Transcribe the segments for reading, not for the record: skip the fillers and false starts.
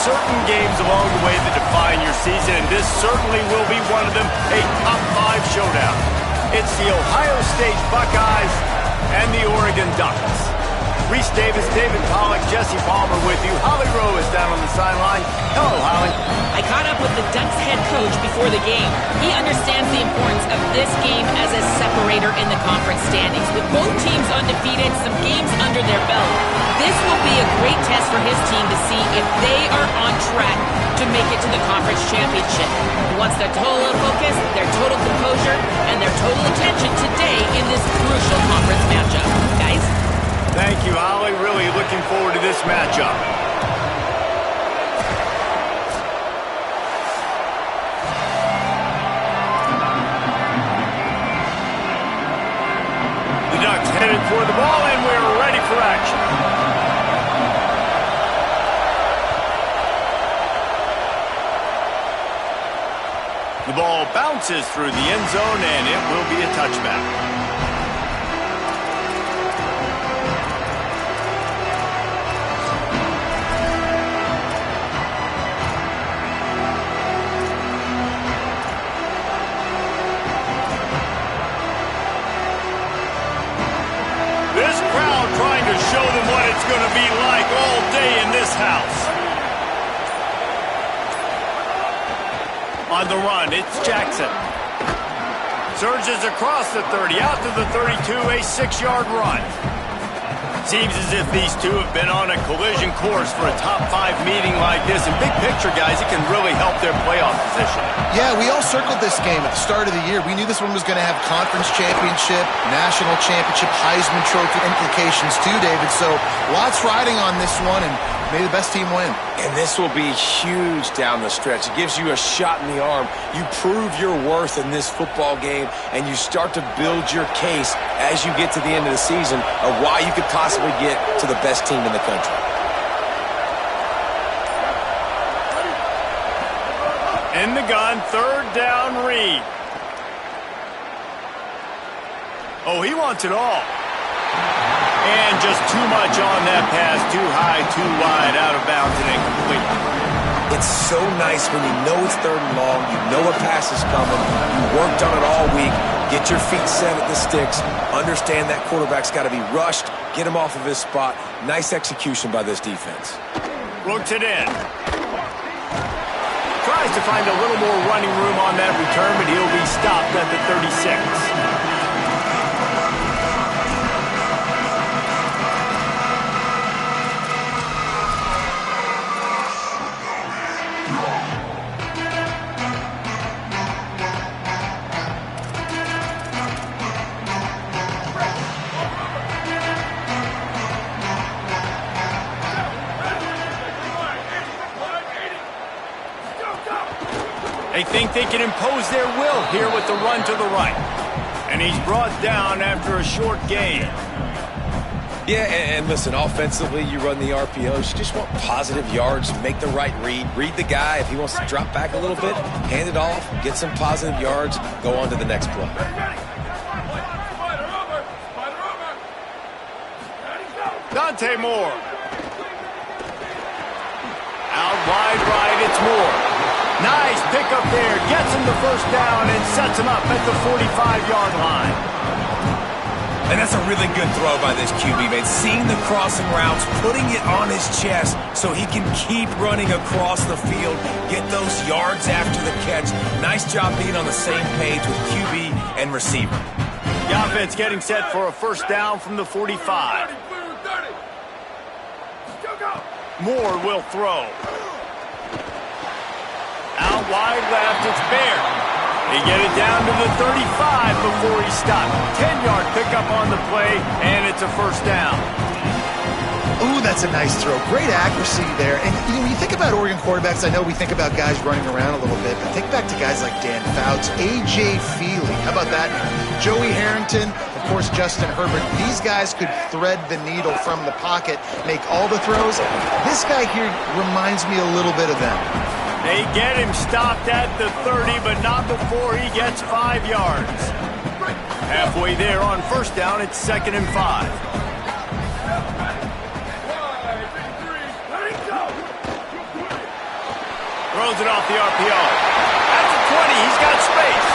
certain games along the way that define your season, and this certainly will be one of them, a top-5 showdown. It's the Ohio State Buckeyes and the Oregon Ducks. Reese Davis, David Pollack, Jesse Palmer with you. Holly Rowe is down on the sideline. Hello, Holly. I caught up with the Ducks head coach before the game. He understands the importance of this game as a separator in the conference standings. With both teams undefeated, some games under their belt, this will be a great test for his team to see if they are on track to make it to the conference championship. He wants their total focus, their total composure, and their total attention today in this crucial conference matchup. Guys? Thank you, Holly. Really looking forward to this matchup. The Ducks headed for the ball, and we're ready for action. The ball bounces through the end zone, and it will be a touchback. Show them what it's going to be like all day in this house. On the run, it's Jackson. Surges across the 30, out to the 32, a 6-yard run. Seems as if these two have been on a collision course for a top-5 meeting like this. And big picture, guys, it can really help their playoff position. Yeah, we all circled this game at the start of the year. We knew this one was going to have conference championship, national championship, Heisman Trophy implications too, David. So lots riding on this one, and may the best team win. And this will be huge down the stretch. It gives you a shot in the arm. You prove your worth in this football game, and you start to build your case as you get to the end of the season of why you could possibly get to the best team in the country. In the gun, 3rd down, Reed. Oh, he wants it all. And just too much on that pass, too high, too wide, out of bounds and incomplete. It's so nice when you know it's 3rd and long, you know a pass is coming, you worked on it all week, get your feet set at the sticks, understand that quarterback's got to be rushed, get him off of his spot. Nice execution by this defense. Looks it in. Tries to find a little more running room on that return, but he'll be stopped at the 36. They think they can impose their will here with the run to the right. And he's brought down after a short gain. Yeah, and listen, offensively, you run the RPOs. You just want positive yards, make the right read. Read the guy. If he wants to drop back a little bit, hand it off, get some positive yards, go on to the next play. Dante Moore. Out wide right, it's Moore. Nice pickup there, gets him the 1st down and sets him up at the 45-yard line. And that's a really good throw by this QB, man. Seeing the crossing routes, putting it on his chest so he can keep running across the field, get those yards after the catch. Nice job being on the same page with QB and receiver. The offense getting set for a 1st down from the 45. Moore will throw. Out wide left, it's Bear. They get it down to the 35 before he stopped. 10-yard pickup on the play, and it's a 1st down. Ooh, that's a nice throw. Great accuracy there. And when you think about Oregon quarterbacks, I know we think about guys running around a little bit, but think back to guys like Dan Fouts, A.J. Feely. How about that? Joey Harrington, of course, Justin Herbert. These guys could thread the needle from the pocket, make all the throws. This guy here reminds me a little bit of them. They get him stopped at the 30, but not before he gets 5 yards. Halfway there on 1st down, it's 2nd and 5. throws it off the RPO. At the 20, he's got space.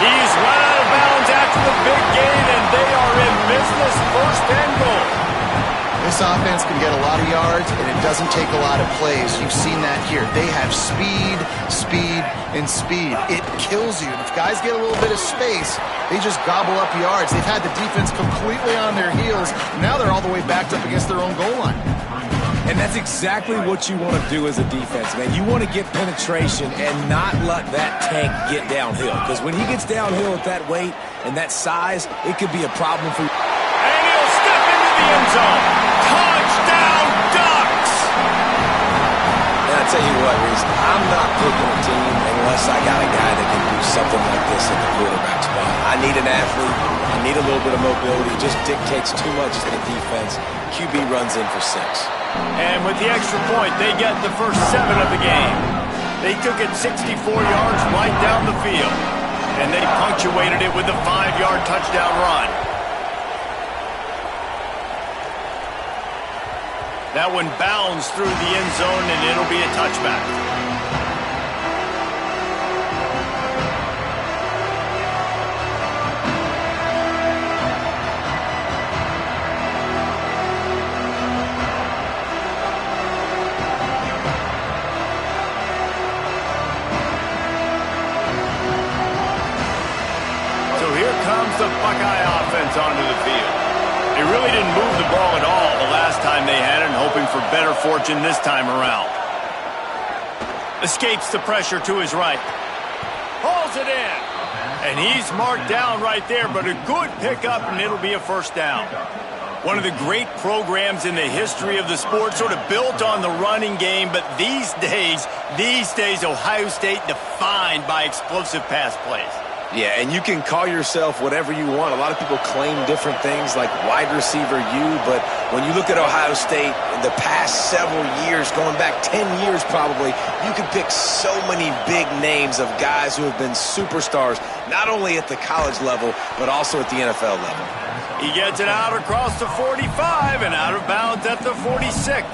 He's run out of bounds after the big gain, and they are in business, first and goal. This offense can get a lot of yards, and it doesn't take a lot of plays. You've seen that here. They have speed, speed, and speed. It kills you. If guys get a little bit of space, they just gobble up yards. They've had the defense completely on their heels. Now they're all the way backed up against their own goal line. And that's exactly what you want to do as a defense, man. You want to get penetration and not let that tank get downhill. Because when he gets downhill at that weight and that size, it could be a problem for you. And he'll step into the end zone. Touchdown, Ducks! And I tell you what, Reese, I'm not picking a team unless I got a guy that can do something like this at the quarterback spot. I need an athlete. I need a little bit of mobility. It just dictates too much to the defense. QB runs in for 6. And with the extra point, they get the first 7 of the game. They took it 64 yards right down the field. And they punctuated it with a 5-yard touchdown run. That one bounds through the end zone, and it'll be a touchback. The Buckeye offense onto the field. They really didn't move the ball at all the last time they had it, and hoping for better fortune this time around. Escapes the pressure to his right. Hauls it in. And he's marked down right there, but a good pickup, and it'll be a first down. One of the great programs in the history of the sport, sort of built on the running game, but these days, Ohio State defined by explosive pass plays. Yeah, and you can call yourself whatever you want. A lot of people claim different things like wide receiver U, but when you look at Ohio State in the past several years, going back 10 years probably, you can pick so many big names of guys who have been superstars, not only at the college level, but also at the NFL level. He gets it out across the 45 and out of bounds at the 46.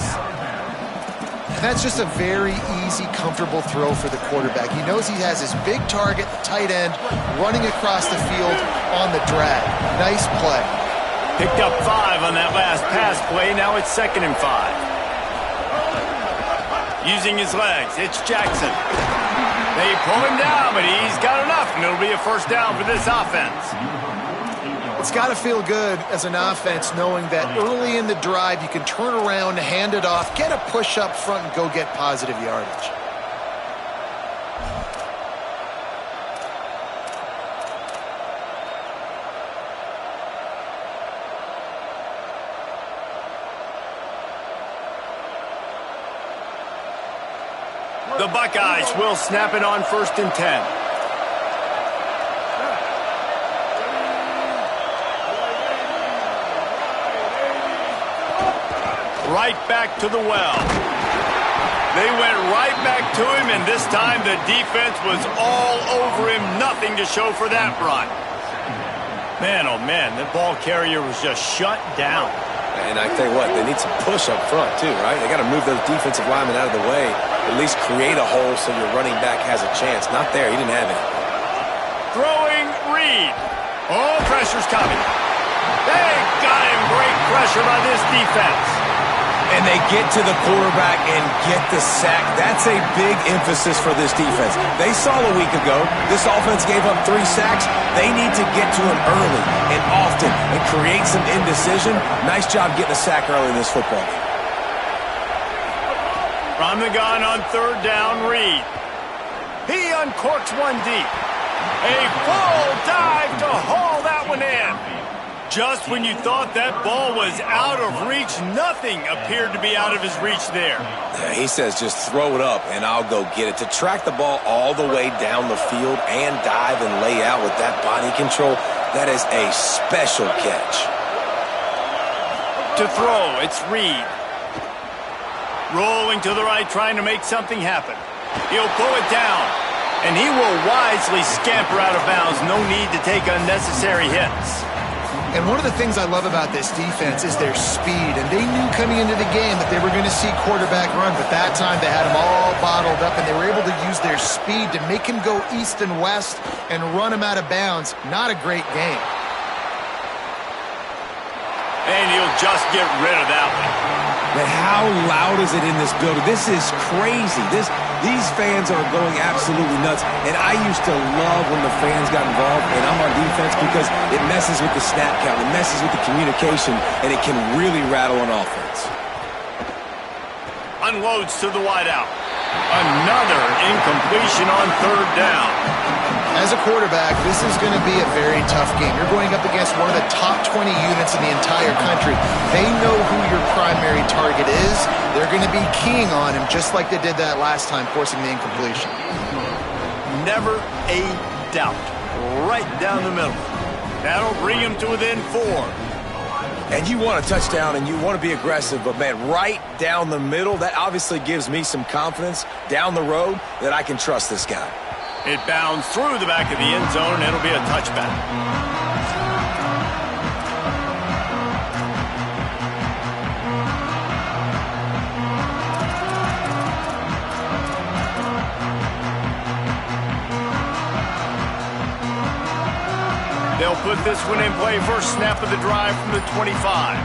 That's just a very easy, comfortable throw for the quarterback. He knows he has his big target, the tight end, running across the field on the drag. Nice play. Picked up 5 on that last pass play. Now it's 2nd and 5. Using his legs, it's Jackson. They pull him down, but he's got enough, and it'll be a first down for this offense. It's got to feel good as an offense knowing that early in the drive you can turn around, hand it off, get a push up front, and go get positive yardage. The Buckeyes will snap it on 1st and 10. Right back to the well. They went right back to him, and this time the defense was all over him. Nothing to show for that run. Man, oh man, the ball carrier was just shut down. And I tell you what, they need some push up front too, right? They got to move those defensive linemen out of the way, at least create a hole so your running back has a chance. Not there, he didn't have it. Throwing Reed. Oh, pressure's coming. They got him. Great pressure by this defense. And they get to the quarterback and get the sack. That's a big emphasis for this defense. They saw a week ago this offense gave up 3 sacks. They need to get to him early and often and create some indecision. Nice job getting a sack early in this football game. From the gun on 3rd down, Reed. He uncorks one deep. A full dive to haul that one in. Just when you thought that ball was out of reach, nothing appeared to be out of his reach there. Yeah, he says just throw it up and I'll go get it. To track the ball all the way down the field and dive and lay out with that body control, that is a special catch. To throw, it's Reed. Rolling to the right, trying to make something happen. He'll pull it down, and he will wisely scamper out of bounds. No need to take unnecessary hits. And one of the things I love about this defense is their speed. And they knew coming into the game that they were going to see quarterback run, but that time they had them all bottled up, and they were able to use their speed to make him go east and west and run him out of bounds. Not a great game. And he'll just get rid of that one. But how loud is it in this building? This is crazy. These fans are going absolutely nuts. And I used to love when the fans got involved, and I'm on defense, because it messes with the snap count, it messes with the communication, and it can really rattle an offense. Unloads to the wideout. Another incompletion on third down. As a quarterback, this is going to be a very tough game. You're going up against one of the top 20 units in the entire country. They know who your primary target is. They're going to be keying on him, just like they did that last time, forcing the incompletion. Never a doubt. Right down the middle. That'll bring him to within 4. And you want a touchdown, and you want to be aggressive, but, man, right down the middle, that obviously gives me some confidence down the road that I can trust this guy. It bounds through the back of the end zone, and it'll be a touchback. They'll put this one in play. First snap of the drive from the 25.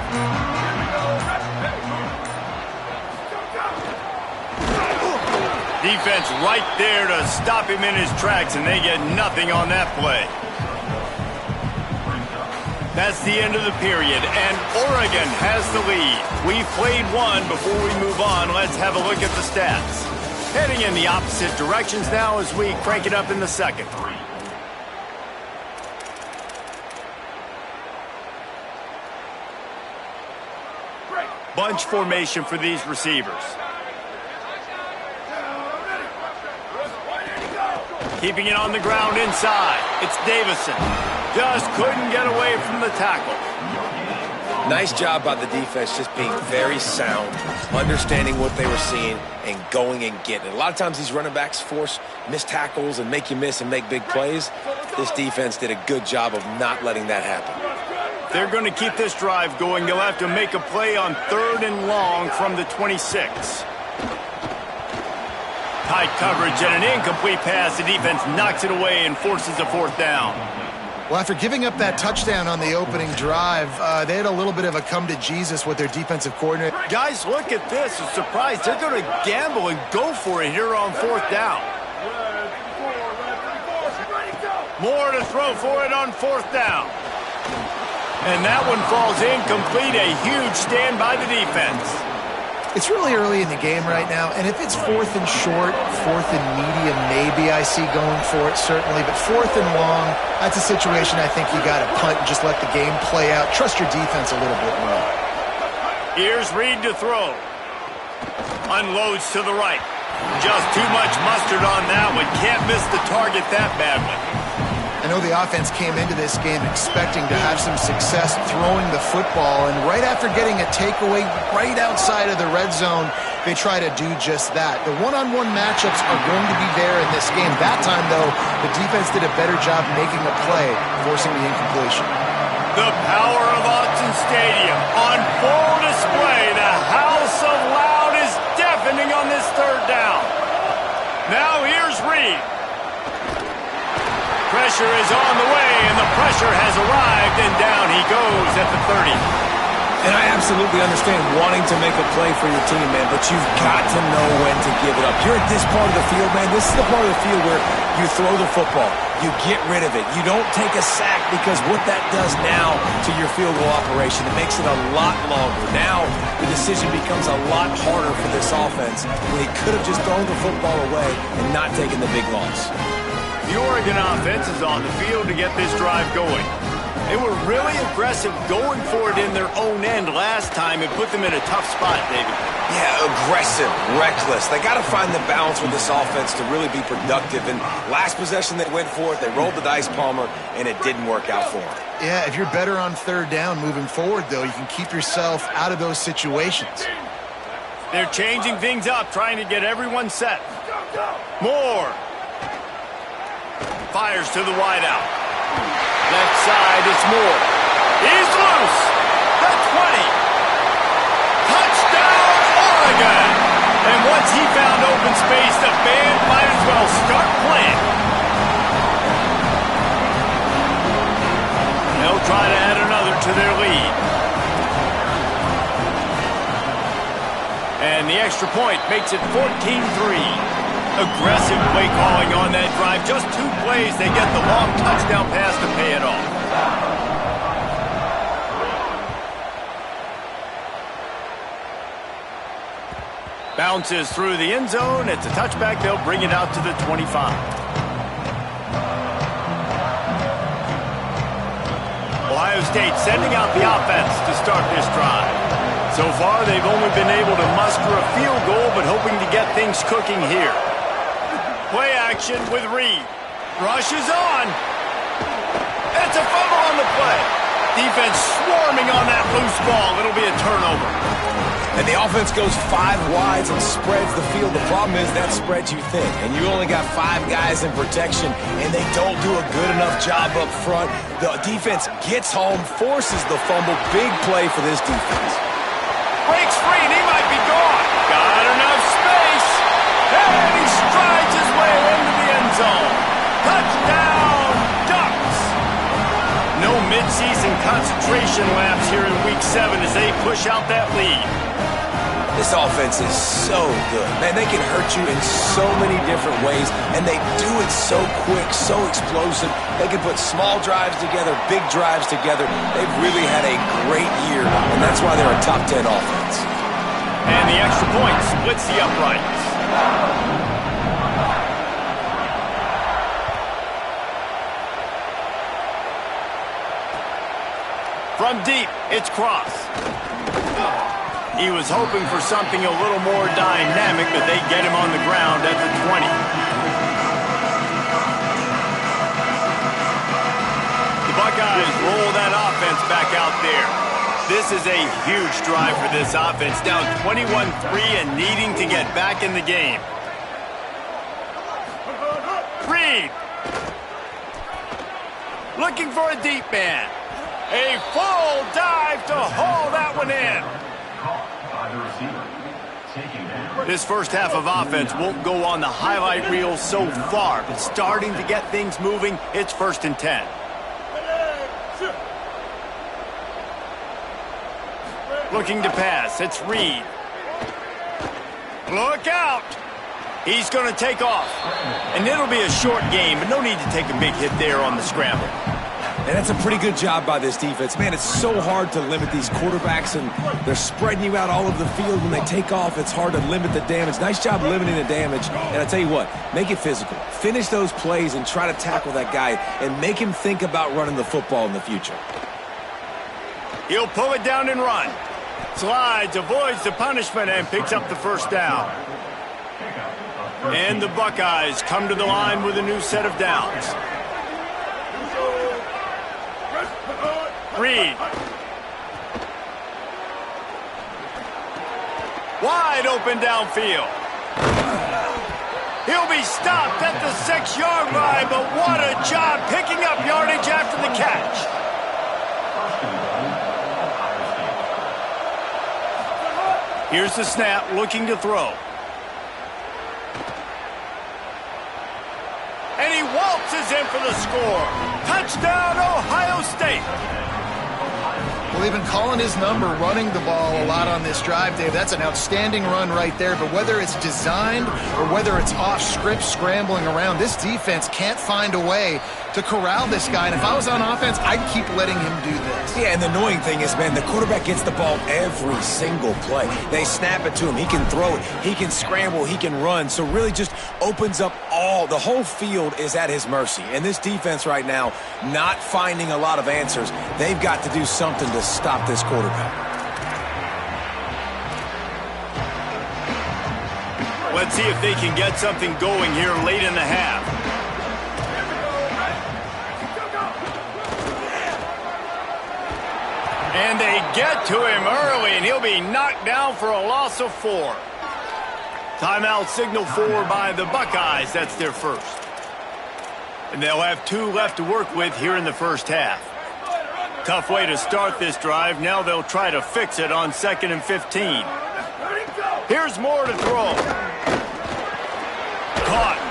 Defense right there to stop him in his tracks, and they get nothing on that play. That's the end of the period, and Oregon has the lead. We've played one. Before we move on, let's have a look at the stats. Heading in the opposite directions now as we crank it up in the second. Bunch formation for these receivers. Keeping it on the ground inside. It's Davison. Just couldn't get away from the tackle. Nice job by the defense, just being very sound, understanding what they were seeing, and going and getting it. A lot of times these running backs force missed tackles and make you miss and make big plays. This defense did a good job of not letting that happen. They're going to keep this drive going. They'll have to make a play on 3rd and long from the 26. Tight coverage and an incomplete pass. The defense knocks it away and forces a 4th down. Well, after giving up that touchdown on the opening drive, they had a little bit of a come-to-Jesus with their defensive coordinator. Guys, look at this. A surprise. They're going to gamble and go for it here on 4th down. More to throw for it on 4th down. And that one falls incomplete. A huge stand by the defense. It's really early in the game right now, and if it's 4th and short, 4th and medium, maybe I see going for it, certainly. But 4th and long, that's a situation I think you got to punt and just let the game play out. Trust your defense a little bit more. Here's Reed to throw. Unloads to the right. Just too much mustard on that one. Can't miss the target that badly. I know the offense came into this game expecting to have some success throwing the football, and right after getting a takeaway right outside of the red zone, they try to do just that. The one-on-one matchups are going to be there in this game. That time, though, the defense did a better job making a play, forcing the incompletion. The power of Autzen Stadium on full display. The house of loud is deafening on this 3rd down. Now here's Reed. Pressure is on the way, and the pressure has arrived, and down he goes at the 30. And I absolutely understand wanting to make a play for your team, man, but you've got to know when to give it up. You're at this part of the field, man. This is the part of the field where you throw the football. You get rid of it. You don't take a sack, because what that does now to your field goal operation, it makes it a lot longer. Now the decision becomes a lot harder for this offense when he could have just thrown the football away and not taken the big loss. The Oregon offense is on the field to get this drive going. They were really aggressive going for it in their own end last time and put them in a tough spot, David. Yeah, aggressive, reckless. They got to find the balance with this offense to really be productive. And last possession they went for it, they rolled the dice, Palmer, and it didn't work out for them. Yeah, if you're better on 3rd down moving forward, though, you can keep yourself out of those situations. They're changing things up, trying to get everyone set. Moore. Fires to the wideout. Left side, it's Moore. He's loose. The 20. Touchdown, Oregon. And once he found open space, the band might as well start playing. They'll try to add another to their lead. And the extra point makes it 14-3. Aggressive play calling on that drive. Just 2 plays, they get the long touchdown pass to pay it off. Bounces through the end zone. It's a touchback. They'll bring it out to the 25. Ohio State sending out the offense to start this drive. So far, they've only been able to muster a field goal, but hoping to get things cooking here. Play action with Reed. Rushes on. It's a fumble on the play. Defense swarming on that loose ball. It'll be a turnover. And the offense goes 5 wides and spreads the field. The problem is that spreads you thin, and you only got 5 guys in protection, and they don't do a good enough job up front. The defense gets home, forces the fumble. Big play for this defense. Breaks free, and he might be gone. Got enough space. And he strides his way into the end zone. Touchdown, Ducks. No midseason concentration laps here in Week 7 as they push out that lead. This offense is so good. Man, they can hurt you in so many different ways, and they do it so quick, so explosive. They can put small drives together, big drives together. They've really had a great year, and that's why they're a top 10 offense. And the extra point splits the uprights. From deep, it's Cross. He was hoping for something a little more dynamic, but they get him on the ground at the 20. The Buckeyes roll that offense back out there. This is a huge drive for this offense, down 21-3 and needing to get back in the game. Reed. Looking for a deep man. A full dive to haul that one in. This first half of offense won't go on the highlight reel so far, but starting to get things moving, it's 1st and 10. Looking to pass, it's Reed. Look out! He's going to take off. And it'll be a short game, but no need to take a big hit there on the scramble. And that's a pretty good job by this defense. Man, it's so hard to limit these quarterbacks, and they're spreading you out all over the field. When they take off, it's hard to limit the damage. Nice job limiting the damage. And I tell you what, make it physical. Finish those plays and try to tackle that guy and make him think about running the football in the future. He'll pull it down and run. Slides, avoids the punishment, and picks up the first down. And the Buckeyes come to the line with a new set of downs. Reed. Wide open downfield. He'll be stopped at the 6-yard line, but what a job picking up yardage after the catch. Here's the snap, looking to throw. And he waltzes in for the score. Touchdown, Ohio State. Well, they've been calling his number, running the ball a lot on this drive, Dave. That's an outstanding run right there. But whether it's designed or whether it's off script, scrambling around, this defense can't find a way to corral this guy. And if I was on offense, I'd keep letting him do this. Yeah, and the annoying thing is, man, the quarterback gets the ball every single play. They snap it to him. He can throw it. He can scramble. He can run. So really just opens up the whole field is at his mercy. And this defense right now, not finding a lot of answers. They've got to do something to stop this quarterback. Let's see if they can get something going here late in the half. And they get to him early, and he'll be knocked down for a loss of 4. Timeout signal 4 by the Buckeyes. That's their first. And they'll have 2 left to work with here in the first half. Tough way to start this drive. Now they'll try to fix it on 2nd and 15. Here's Moore to throw. Caught.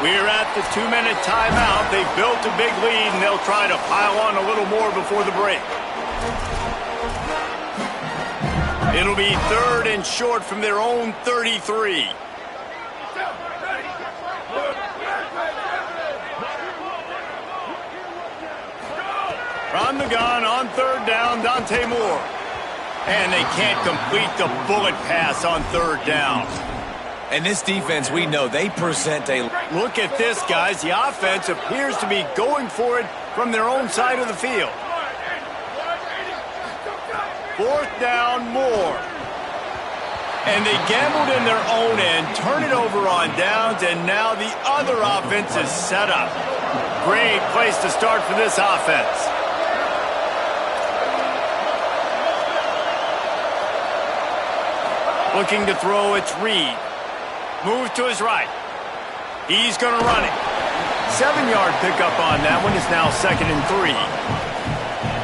We're at the 2-minute timeout. They've built a big lead, and they'll try to pile on a little more before the break. It'll be 3rd and short from their own 33. From the gun on 3rd down, Dante Moore. And they can't complete the bullet pass on 3rd down. And this defense, we know, they present a... Look at this, guys. The offense appears to be going for it from their own side of the field. 4th down, Moore. And they gambled in their own end, turn it over on downs, and now the other offense is set up. Great place to start for this offense. Looking to throw, it's Reed. Move to his right. He's going to run it. 7-yard pickup on that one. Is now 2nd and 3.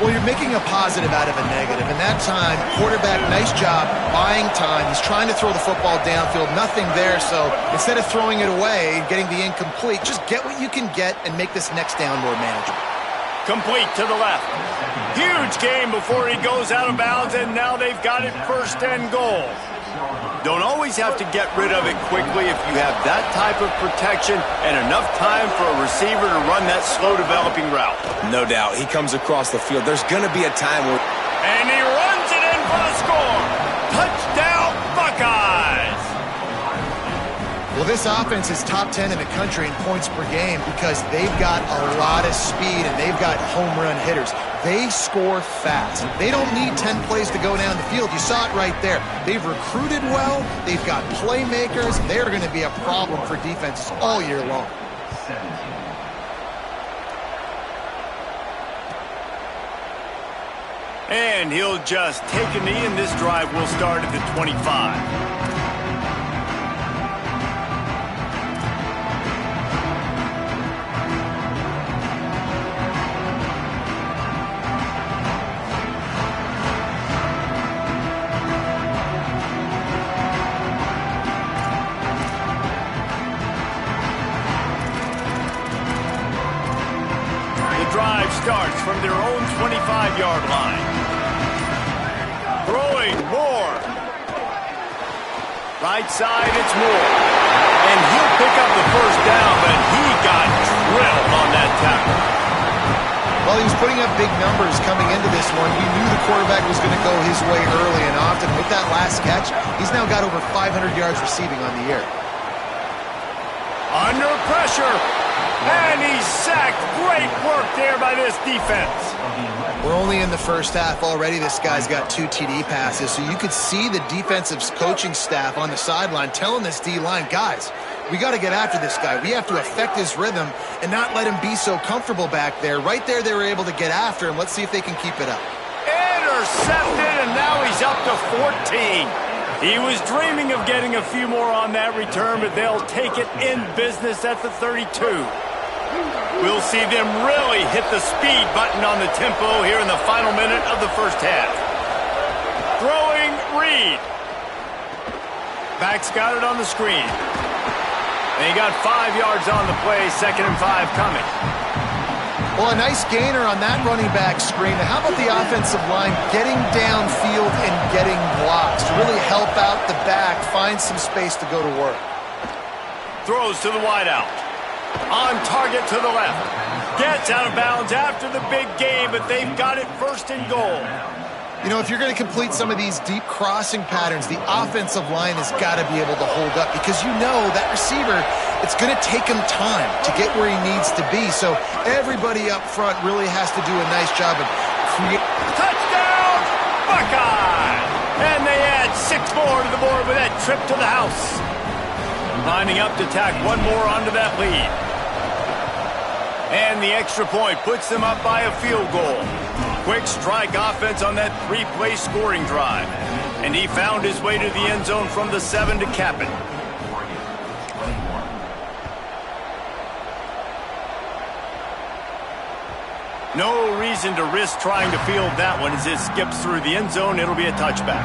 Well, you're making a positive out of a negative. And that time, quarterback, nice job buying time. He's trying to throw the football downfield. Nothing there. So instead of throwing it away and getting the incomplete, just get what you can get and make this next down more manageable. Complete to the left. Huge gain before he goes out of bounds, and now they've got it 1st and goal. Don't always have to get rid of it quickly if you have that type of protection and enough time for a receiver to run that slow-developing route. No doubt. He comes across the field. There's going to be a time where... And he runs it in for a score. Touchdown, Buckeyes! Well, this offense is top 10 in the country in points per game because they've got a lot of speed and they've got home run hitters. They score fast. They don't need 10 plays to go down the field. You saw it right there. They've recruited well. They've got playmakers. They're going to be a problem for defenses all year long. And he'll just take a knee, and this drive will start at the 25. Starts from their own 25-yard line. Throwing Moore. Right side, it's Moore. And he'll pick up the 1st down, but he got drilled on that tackle. Well, he was putting up big numbers coming into this one. He knew the quarterback was going to go his way early and often. With that last catch, he's now got over 500 yards receiving on the year. Under pressure. And he's sacked. Great work there by this defense. We're only in the first half already. This guy's got 2 TD passes. So you could see the defensive coaching staff on the sideline telling this D-line, guys, we got to get after this guy. We have to affect his rhythm and not let him be so comfortable back there. Right there, they were able to get after him. Let's see if they can keep it up. Intercepted, and now he's up to 14. He was dreaming of getting a few more on that return, but they'll take it in business at the 32. We'll see them really hit the speed button on the tempo here in the final minute of the first half. Throwing Reed. Back's got it on the screen. And he got 5 yards on the play, 2nd and 5 coming. Well, a nice gainer on that running back screen. Now, how about the offensive line getting downfield and getting blocks to really help out the back, find some space to go to work? Throws to the wideout. On target to the left. Gets out of bounds after the big game, but they've got it 1st and goal. You know, if you're going to complete some of these deep crossing patterns, the offensive line has got to be able to hold up because you know that receiver, it's going to take him time to get where he needs to be. So everybody up front really has to do a nice job of creating. Touchdown, Buckeye! And they add 6 more to the board with that trip to the house. Lining up to tack one more onto that lead. And the extra point puts them up by a field goal. Quick strike offense on that 3-play scoring drive. And he found his way to the end zone from the 7 to cap it. No reason to risk trying to field that one. As it skips through the end zone, it'll be a touchback.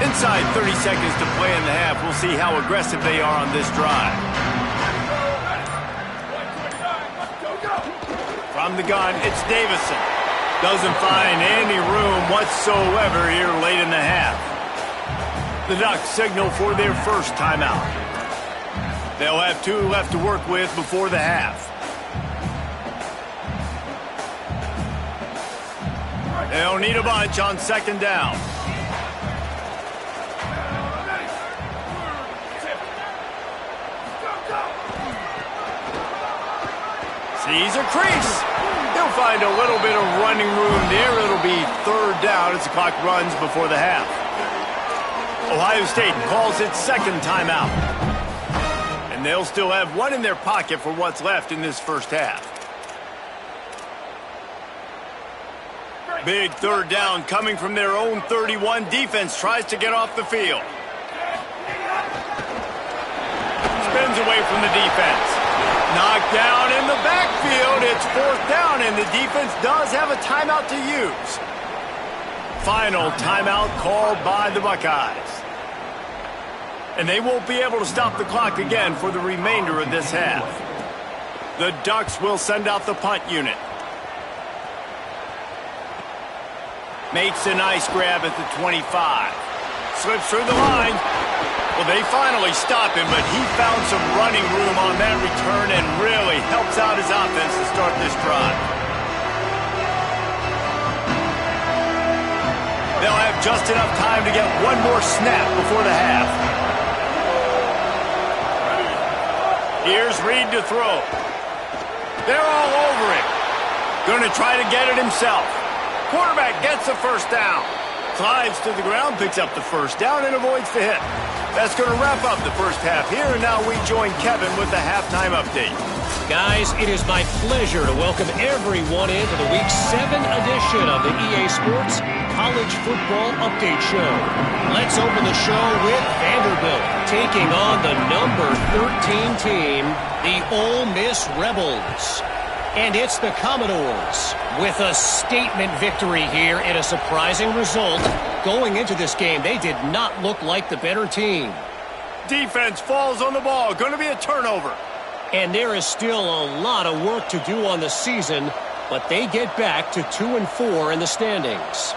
Inside 30 seconds to play in the half. We'll see how aggressive they are on this drive. From the gun, it's Davison. Doesn't find any room whatsoever here late in the half. The Ducks signal for their first timeout. They'll have 2 left to work with before the half. They'll need a bunch on second down. Sees a crease. He'll find a little bit of running room there. It'll be third down as the clock runs before the half. Ohio State calls its second timeout. And they'll still have 1 in their pocket for what's left in this first half. Big third down coming from their own 31. Defense tries to get off the field. Spins away from the defense. Knocked down in the backfield. It's fourth down, and the defense does have a timeout to use. Final timeout called by the Buckeyes. And they won't be able to stop the clock again for the remainder of this half. The Ducks will send out the punt unit. Makes a nice grab at the 25. Slips through the line. Well, they finally stop him, but he found some running room on that return and really helps out his offense to start this drive. They'll have just enough time to get 1 more snap before the half. Here's Reed to throw. They're all over it. Going to try to get it himself. Quarterback gets the first down. Slides to the ground, picks up the first down, and avoids the hit. That's going to wrap up the first half here, and now we join Kevin with the halftime update. Guys, it is my pleasure to welcome everyone into the Week 7 edition of the EA Sports College Football Update Show. Let's open the show with Vanderbilt taking on the number 13 team, the Ole Miss Rebels. And it's the Commodores with a statement victory here in a surprising result. Going into this game, they did not look like the better team. Defense falls on the ball. Going to be a turnover. And there is still a lot of work to do on the season, but they get back to 2-4 in the standings.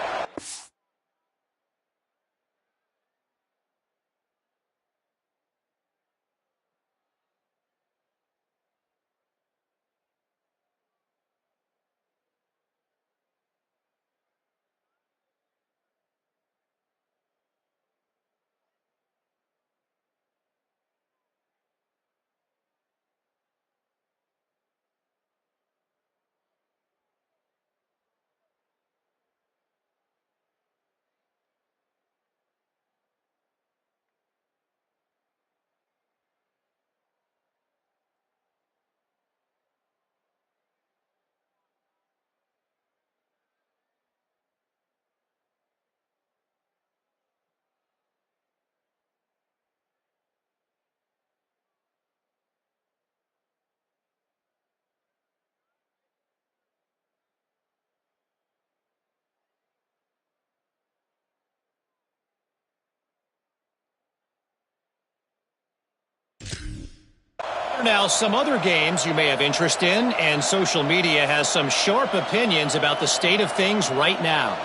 Now, some other games you may have interest in, and social media has some sharp opinions about the state of things right now.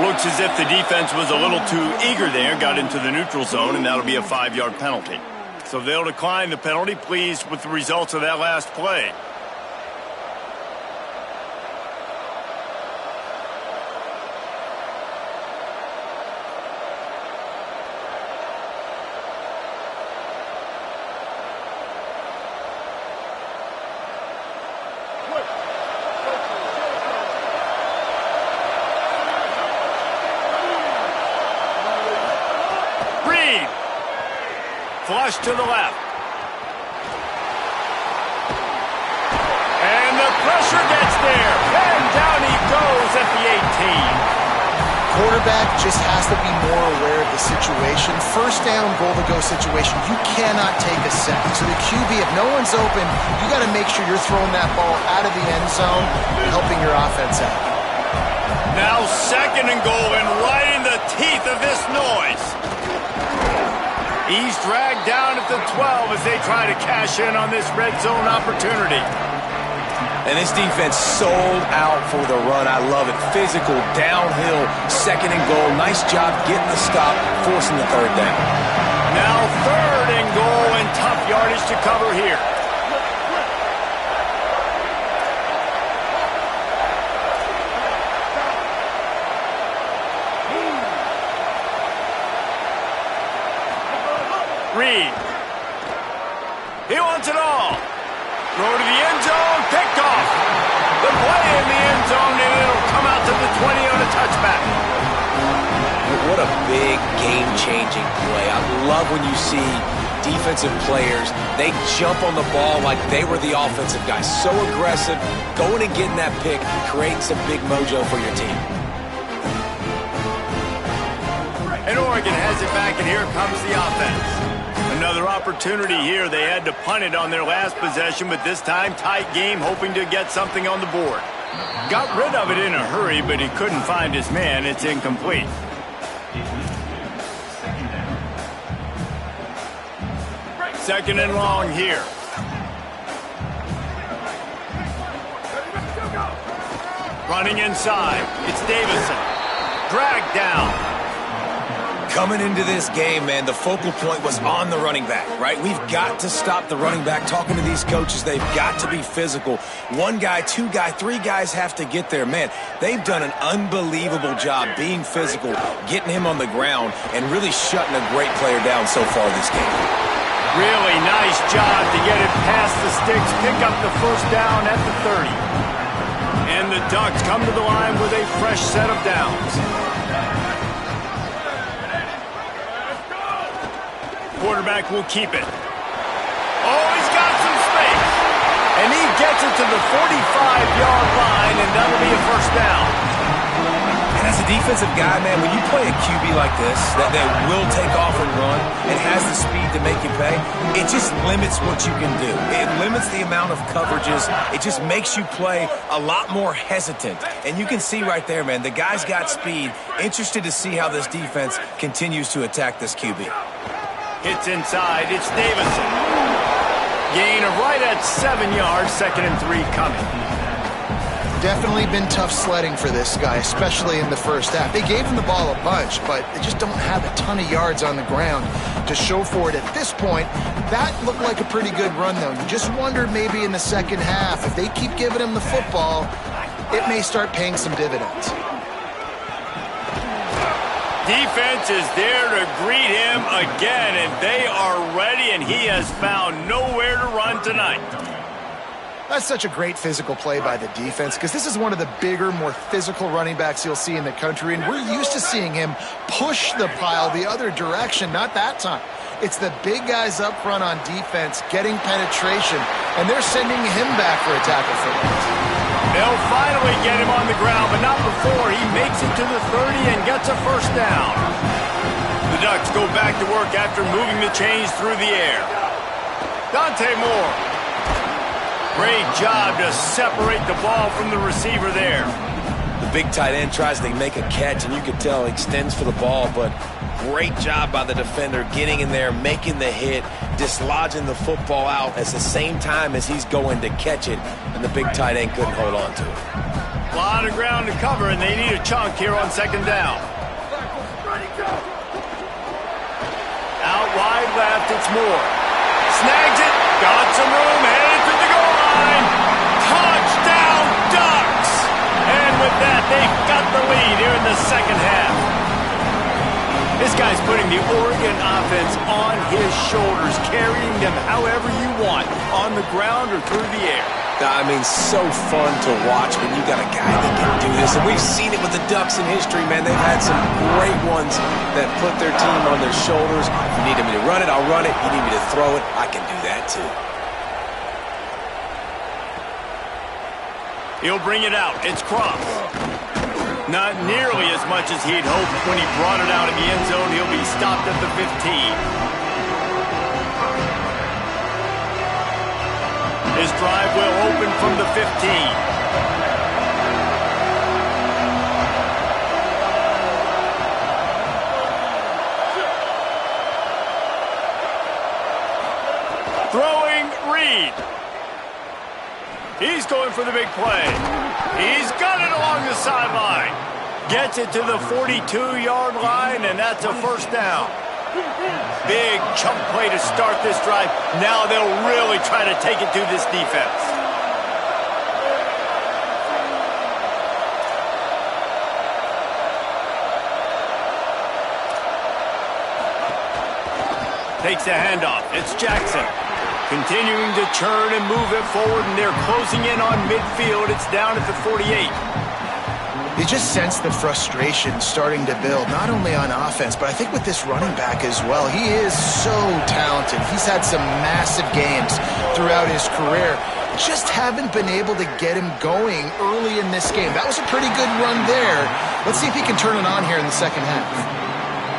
Looks as if the defense was a little too eager there, got into the neutral zone, and that'll be a 5-yard penalty. So they'll decline the penalty, pleased with the results of that last play. Reed rush to the left. And the pressure gets there. And down he goes at the 18. Quarterback just has to be more aware of the situation. First down, goal-to-go situation, you cannot take a sack. So the QB, if no one's open, you got to make sure you're throwing that ball out of the end zone and helping your offense out. Now 2nd and goal, and right in the teeth of this noise. He's dragged down at the 12 as they try to cash in on this red zone opportunity. And this defense sold out for the run. I love it. Physical, downhill, 2nd and goal. Nice job getting the stop, forcing the 3rd down. Now 3rd and goal, and tough yardage to cover here. Reed. He wants it all. Throw to the end zone, picked off. The play in the end zone, and it'll come out to the 20 on a touchback. What a big game-changing play. I love when you see defensive players, they jump on the ball like they were the offensive guys. So aggressive, going and getting that pick, creating some big mojo for your team. And Oregon has it back, and here comes the offense. Another opportunity here. They had to punt it on their last possession, but this time tight game, hoping to get something on the board. Got rid of it in a hurry, but he couldn't find his man. It's incomplete. Second and long here. Running inside. It's Davison. Dragged down. Coming into this game, man, the focal point was on the running back, right? We've got to stop the running back. Talking to these coaches, they've got to be physical. 1 guy, 2 guy, 3 guys have to get there. Man, they've done an unbelievable job being physical, getting him on the ground, and really shutting a great player down so far this game. Really nice job to get it past the sticks, pick up the first down at the 30. And the Ducks come to the line with a fresh set of downs. Quarterback will keep it. Oh, he's got some space. And he gets it to the 45-yard line, and that'll be a first down. And as a defensive guy, man, when you play a QB like this, that will take off and run and has the speed to make you pay, it just limits what you can do. It limits the amount of coverages. It just makes you play a lot more hesitant. And you can see right there, man, the guy's got speed. Interested to see how this defense continues to attack this QB. Hits inside. It's Davison. Gain of right at 7 yards. 2nd and 3 coming. Definitely been tough sledding for this guy, especially in the first half. They gave him the ball a bunch, but they just don't have a ton of yards on the ground to show for it at this point. That looked like a pretty good run, though. You just wonder maybe in the second half, if they keep giving him the football, it may start paying some dividends. Defense is there to greet him again, and they are ready, and he has found nowhere to run tonight. That's such a great physical play by the defense, because this is one of the bigger, more physical running backs you'll see in the country, and we're used to seeing him push the pile the other direction. Not that time. It's the big guys up front on defense getting penetration, and they're sending him back for a tackle for that. They'll finally get him on the ground, but not before he makes it to the 30 and gets a first down. The Ducks go back to work after moving the chains through the air. Dante Moore. Great job to separate the ball from the receiver there. The big tight end tries to make a catch, and you can tell he extends for the ball, but great job by the defender getting in there, making the hit, dislodging the football out at the same time as he's going to catch it, and the big tight end couldn't hold on to it. A lot of ground to cover, and they need a chunk here on 2nd down. Out wide left, it's Moore. Snags it, got some room, headed to the goal line. Touchdown, Ducks! And with that, they've got the lead here in the second half. This guy's putting the Oregon offense on his shoulders, carrying them however you want, on the ground or through the air. I mean, so fun to watch when you got a guy that can do this. And we've seen it with the Ducks in history, man. They've had some great ones that put their team on their shoulders. If you need me to run it, I'll run it. You need me to throw it, I can do that too. He'll bring it out. It's Cross. Not nearly as much as he'd hoped when he brought it out in the end zone. He'll be stopped at the 15. His drive will open from the 15. Throwing Reed. He's going for the big play. He's got it along the sideline. Gets it to the 42-yard line, and that's a first down. Big chunk play to start this drive. Now they'll really try to take it to this defense. Takes the handoff. It's Jackson. Continuing to churn and move it forward, and they're closing in on midfield. It's down at the 48. You just sense the frustration starting to build, not only on offense, but I think with this running back as well. He is so talented. He's had some massive games throughout his career. Just haven't been able to get him going early in this game. That was a pretty good run there. Let's see if he can turn it on here in the second half.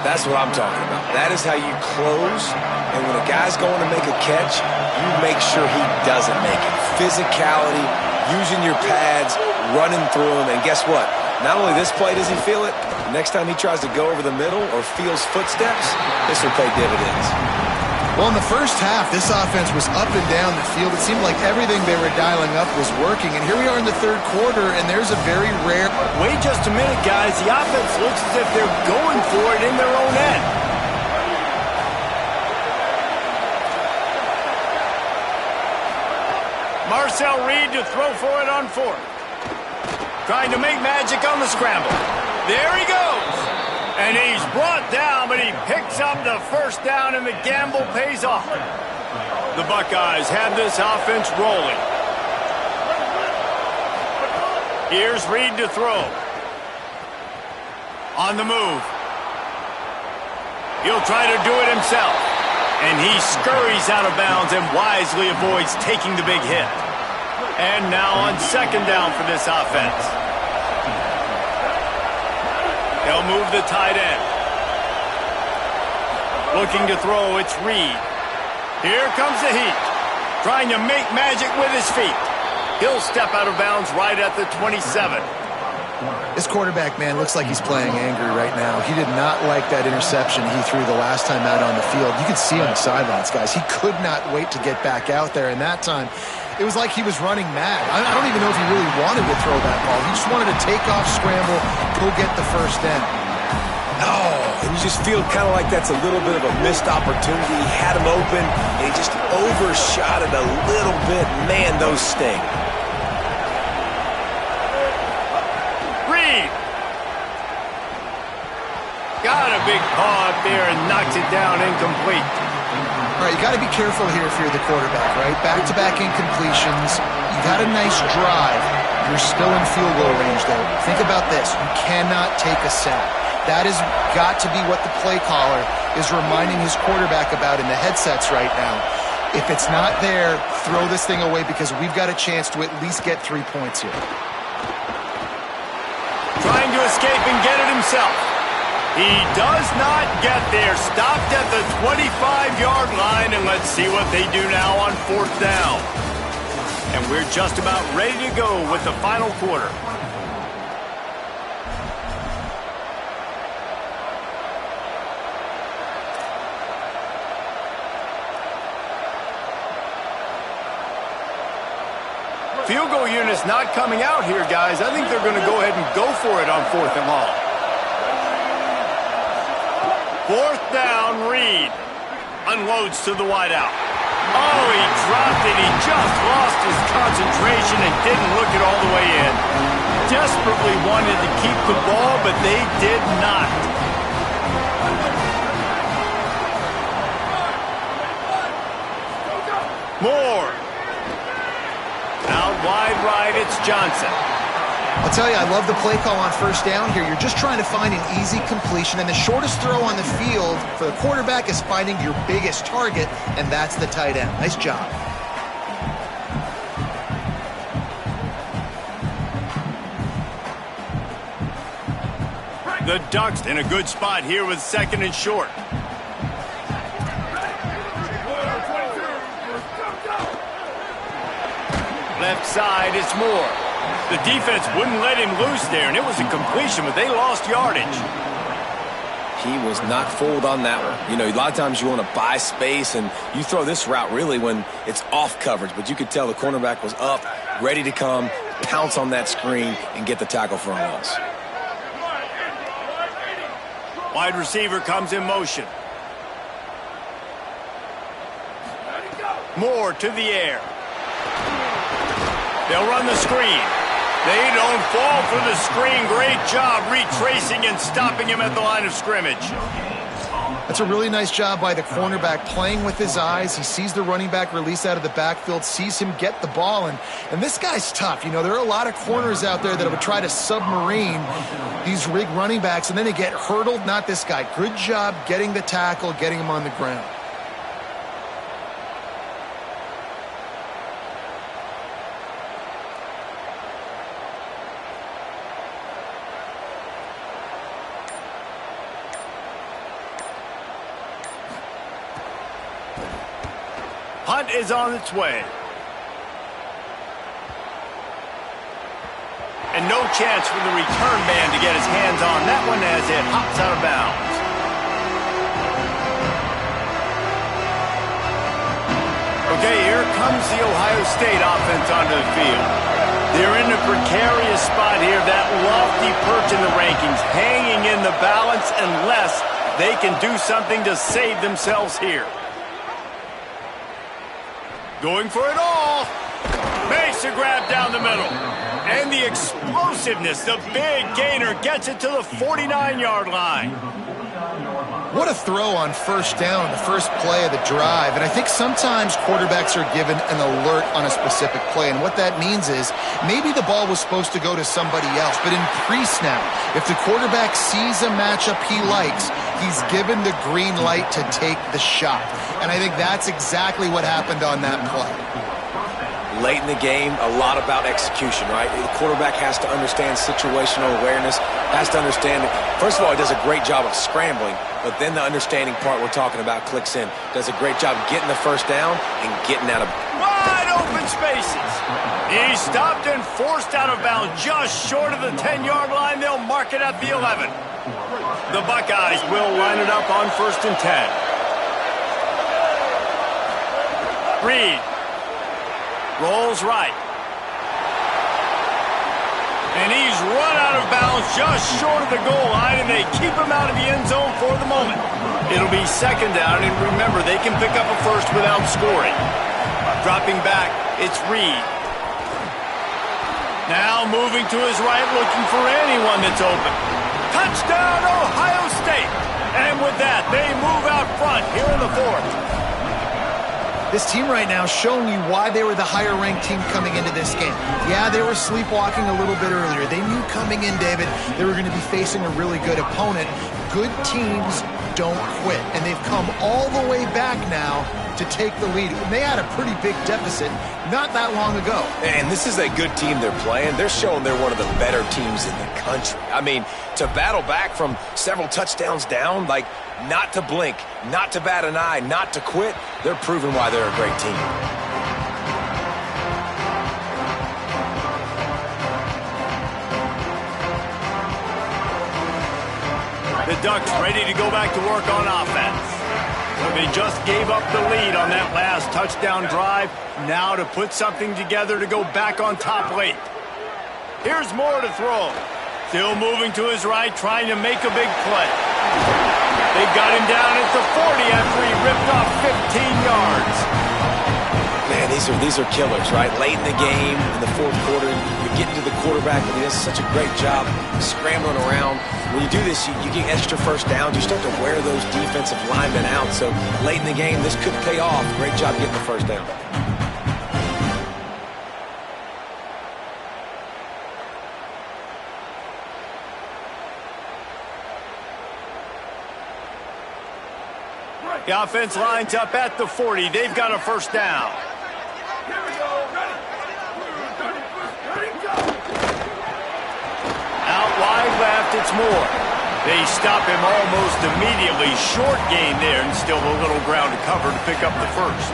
That's what I'm talking about. That is how you close. And when a guy's going to make a catch, you make sure he doesn't make it. Physicality, using your pads, running through him, and guess what? Not only this play does he feel it, next time he tries to go over the middle or feels footsteps, this will pay dividends. Well, in the first half, this offense was up and down the field. It seemed like everything they were dialing up was working. And here we are in the third quarter, and there's a very rare... Wait just a minute, guys. The offense looks as if they're going for it in their own end. Marcel Reed to throw for it on fourth. Trying to make magic on the scramble. There he goes. And he's brought down, but he picks up the first down, and the gamble pays off. The Buckeyes have this offense rolling. Here's Reed to throw. On the move. He'll try to do it himself. And he scurries out of bounds and wisely avoids taking the big hit. And now on second down for this offense. They'll move the tight end. Looking to throw, it's Reed. Here comes the heat. Trying to make magic with his feet. He'll step out of bounds right at the 27. This quarterback, man, looks like he's playing angry right now. He did not like that interception he threw the last time out on the field. You could see on the sidelines, guys. He could not wait to get back out there, and that time it was like he was running mad. I don't even know if he really wanted to throw that ball. He just wanted to take off, scramble, go get the first down. Oh, and you just feel kind of like that's a little bit of a missed opportunity. He had him open, and he just overshot it a little bit. Man, those sting. Reed. Got a big paw up there and knocks it down incomplete. All right, you got to be careful here if you're the quarterback, right? Back-to-back incompletions. You got a nice drive. You're still in field goal range, though. Think about this. You cannot take a sack. That has got to be what the play caller is reminding his quarterback about in the headsets right now. If it's not there, throw this thing away because we've got a chance to at least get 3 points here. Trying to escape and get it himself. He does not get there. Stopped at the 25-yard line, and let's see what they do now on fourth down. And we're just about ready to go with the final quarter. Field goal unit's not coming out here, guys. I think they're going to go ahead and go for it on fourth and long. Fourth down, Reed unloads to the wideout. Oh, he dropped it. He just lost his concentration and didn't look it all the way in. Desperately wanted to keep the ball, but they did not. Moore. Out wide right, it's Johnson. I'll tell you, I love the play call on first down here. You're just trying to find an easy completion, and the shortest throw on the field for the quarterback is finding your biggest target, and that's the tight end. Nice job. The Ducks in a good spot here with 2nd and short. Left side, it's Moore. The defense wouldn't let him loose there, and it was a completion, but they lost yardage. He was not fooled on that one. You know, a lot of times you want to buy space, and you throw this route really when it's off coverage, but you could tell the cornerback was up, ready to come, pounce on that screen, and get the tackle for a loss. Wide receiver comes in motion. Moore to the air. They'll run the screen. They don't fall for the screen. Great job retracing and stopping him at the line of scrimmage. That's a really nice job by the cornerback, playing with his eyes. He sees the running back release out of the backfield, sees him get the ball, and this guy's tough. You know, there are a lot of corners out there that would try to submarine these rig running backs, and then they get hurdled. Not this guy. Good job getting the tackle, getting him on the ground. Hunt is on its way. And no chance for the return man to get his hands on that one as it hops out of bounds. Okay, here comes the Ohio State offense onto the field. They're in a precarious spot here, that lofty perch in the rankings, hanging in the balance unless they can do something to save themselves here. Going for it all. Makes a grab down the middle. And the explosiveness, the big gainer, gets it to the 49-yard line. What a throw on first down, the first play of the drive. And I think sometimes quarterbacks are given an alert on a specific play. And what that means is maybe the ball was supposed to go to somebody else. But in pre-snap, if the quarterback sees a matchup he likes, he's given the green light to take the shot. And I think that's exactly what happened on that play. Late in the game, a lot about execution, right? The quarterback has to understand situational awareness, has to understand it. First of all, he does a great job of scrambling, but then the understanding part we're talking about clicks in. Does a great job getting the first down and getting out of wide open spaces. He stopped and forced out of bounds just short of the 10-yard line. They'll mark it at the 11. The Buckeyes will line it up on 1st and 10. Reed rolls right. And he's run out of bounds just short of the goal line, and they keep him out of the end zone for the moment. It'll be 2nd down, and remember, they can pick up a first without scoring. Dropping back, it's Reed. Now moving to his right, looking for anyone that's open. Touchdown, Ohio State! And with that, they move out front here in the 4th. This team right now showing you why they were the higher-ranked team coming into this game. Yeah, they were sleepwalking a little bit earlier. They knew coming in, David, they were going to be facing a really good opponent. Good teams don't quit, and they've come all the way back now to take the lead. And they had a pretty big deficit not that long ago. And this is a good team they're playing. They're showing they're one of the better teams in the country. I mean, to battle back from several touchdowns down, like, not to blink, not to bat an eye, not to quit, they're proving why they're a great team. The Ducks ready to go back to work on offense. So they just gave up the lead on that last touchdown drive. Now to put something together to go back on top late. Here's Moore to throw. Still moving to his right, trying to make a big play. They got him down at the 40 after he ripped off 15 yards. Man, these are killers, right? Late in the game, in the 4th quarter, you're getting to the quarterback, and he does such a great job scrambling around. When you do this, you get extra first downs. You start to wear those defensive linemen out. So late in the game, this could pay off. Great job getting the first down. The offense lines up at the 40. They've got a first down. Out wide left, it's Moore. They stop him almost immediately. Short gain there, and still a little ground to cover to pick up the first.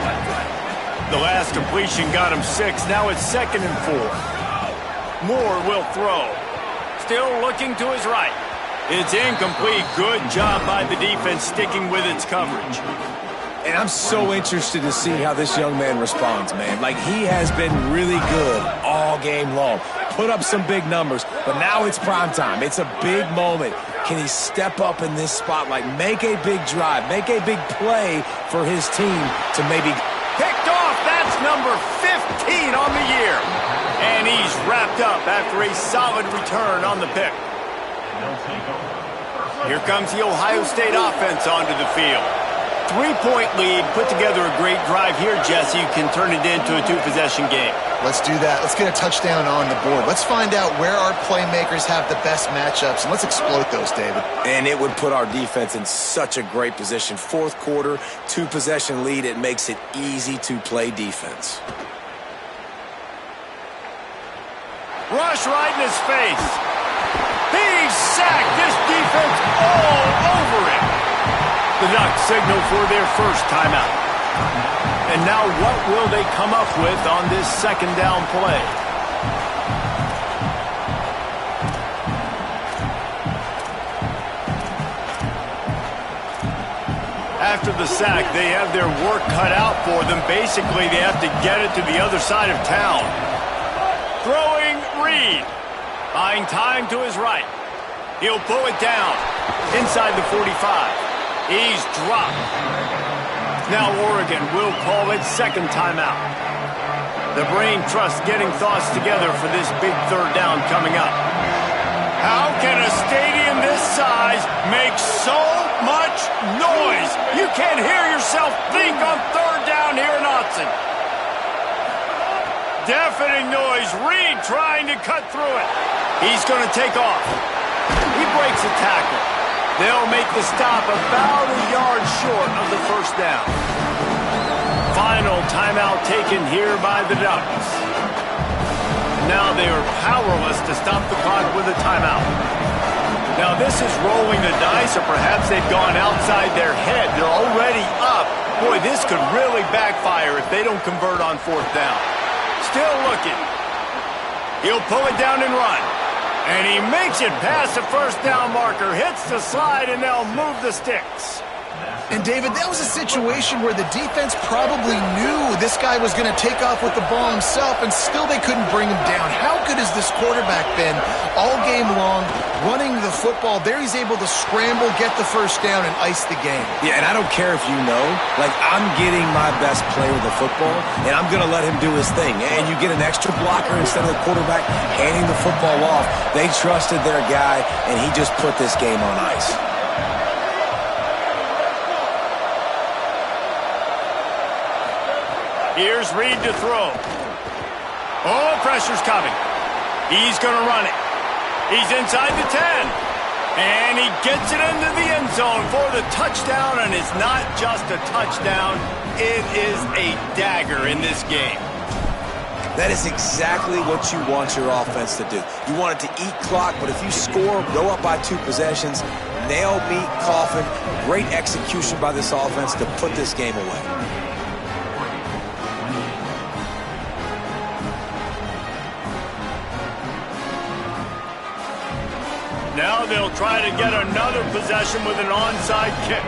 The last completion got him 6. Now it's 2nd and 4. Moore will throw. Still looking to his right. It's incomplete. Good job by the defense sticking with its coverage. And I'm so interested to see how this young man responds, man. Like, he has been really good all game long. Put up some big numbers, but now it's prime time. It's a big moment. Can he step up in this spotlight, make a big drive, make a big play for his team to maybe... Picked off. That's number 15 on the year. And he's wrapped up after a solid return on the pick. Here comes the Ohio State offense onto the field. 3-point lead, put together a great drive here, Jesse. You can turn it into a 2-possession game. Let's do that. Let's get a touchdown on the board. Let's find out where our playmakers have the best matchups, and let's exploit those, David. And it would put our defense in such a great position. 4th quarter, 2-possession lead. It makes it easy to play defense. Rush right in his face. He's sacked. This defense all over him. The Ducks signal for their first timeout. And now what will they come up with on this 2nd down play? After the sack, they have their work cut out for them. Basically, they have to get it to the other side of town. Throwing Reed. Buying time to his right. He'll pull it down inside the 45. He's dropped. Now Oregon will call it 2nd timeout. The brain trust getting thoughts together for this big 3rd down coming up. How can a stadium this size make so much noise? You can't hear yourself think on 3rd down here in Autzen. Deafening noise. Reed trying to cut through it. He's going to take off. He breaks a tackle. They'll make the stop about a yard short of the first down. Final timeout taken here by the Ducks. Now they are powerless to stop the clock with a timeout. Now this is rolling the dice, or perhaps they've gone outside their head. They're already up. Boy, this could really backfire if they don't convert on 4th down. Still looking. He'll pull it down and run. And he makes it past the first down marker, hits the slide, and they'll move the sticks. And, David, that was a situation where the defense probably knew this guy was going to take off with the ball himself, and still they couldn't bring him down. How good has this quarterback been all game long, running the football? There he's able to scramble, get the first down, and ice the game. Yeah, and I don't care if you know, like, I'm getting my best player with the football, and I'm going to let him do his thing. And you get an extra blocker instead of the quarterback handing the football off. They trusted their guy, and he just put this game on ice. Here's Reed to throw. Oh, pressure's coming. He's going to run it. He's inside the 10. And he gets it into the end zone for the touchdown, and it's not just a touchdown. It is a dagger in this game. That is exactly what you want your offense to do. You want it to eat clock, but if you score, go up by 2 possessions, nail, meet, coffin, great execution by this offense to put this game away. Now they'll try to get another possession with an onside kick.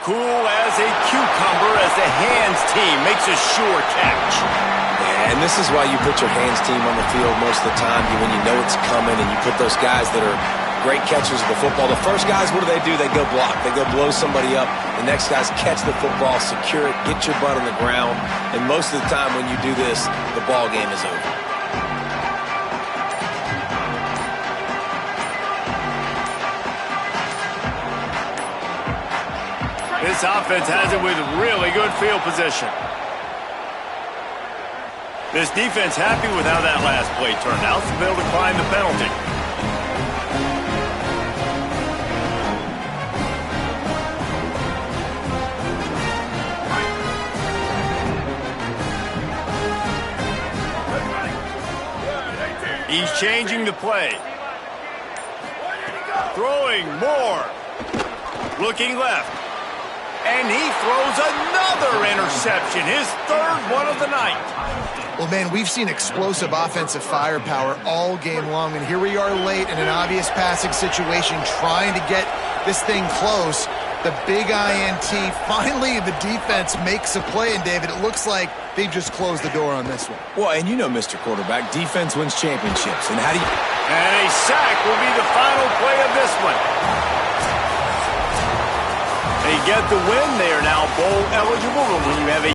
Cool as a cucumber as the hands team makes a sure catch. Yeah, and this is why you put your hands team on the field most of the time when you know it's coming, and you put those guys that are great catchers of the football. The first guys, what do? They go block. They go blow somebody up. The next guys catch the football, secure it, get your butt on the ground. And most of the time when you do this, the ball game is over. This offense has it with really good field position. This defense happy with how that last play turned out, so they'll decline the penalty. He's changing the play. Throwing more. Looking left. And he throws another interception, his third one of the night. Well, man, we've seen explosive offensive firepower all game long, and here we are late in an obvious passing situation trying to get this thing close. The big INT, finally the defense makes a play, and David, it looks like they've just closed the door on this one. Well, and you know, Mr. Quarterback, defense wins championships. And how do you... And a sack will be the final play of this one. They get the win. They are now bowl eligible, but when you have a